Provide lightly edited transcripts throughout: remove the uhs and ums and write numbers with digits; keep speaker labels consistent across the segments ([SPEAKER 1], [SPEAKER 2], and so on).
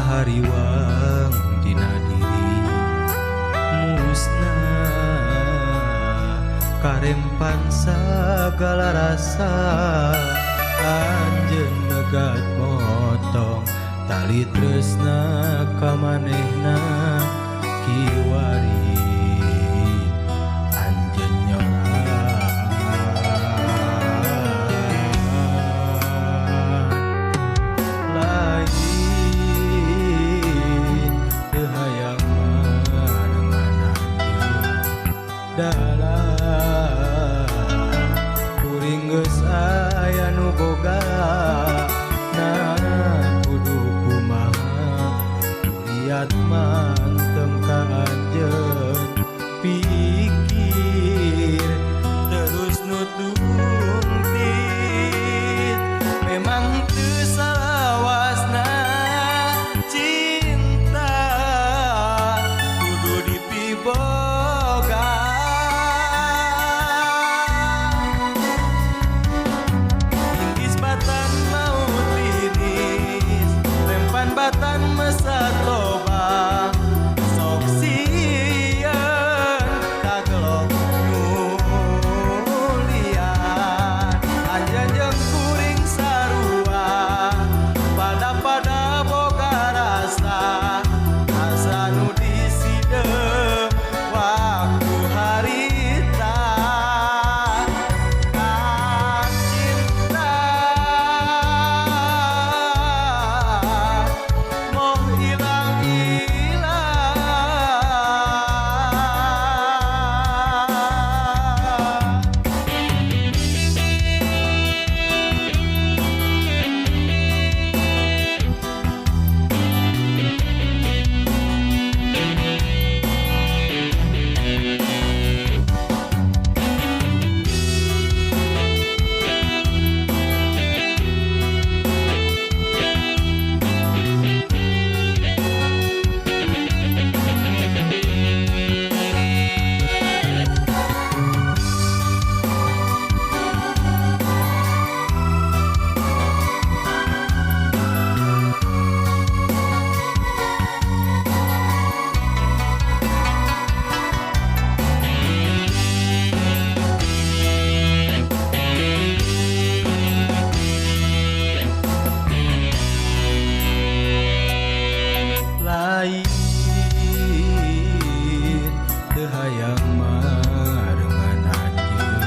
[SPEAKER 1] hariwang dina diri musnah karempan sagala rasa anjeun megat motong tali tresna ka manehna kiwari anjeun nyoran lain teu hayang marengan anjeun dalam kuring geus aya nu boga kudu kumaha kuriat manteng ka anjeun pikir terus nutumpit memang teu salawasna cinta kudu dipiboga inggis batan maut tiris rempan batan mesat loba sok sieun kagelok nulian anjeun jeung kuring sarua pada boga rasa nu disidem waktu harita kan cinta moh ilang-ilang lain teu hayang marengan anjeun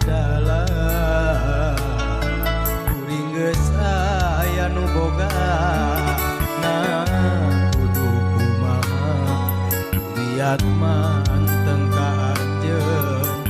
[SPEAKER 1] dalam kuring geus aya nu boga kudu kumaha liat manteng ka anjeun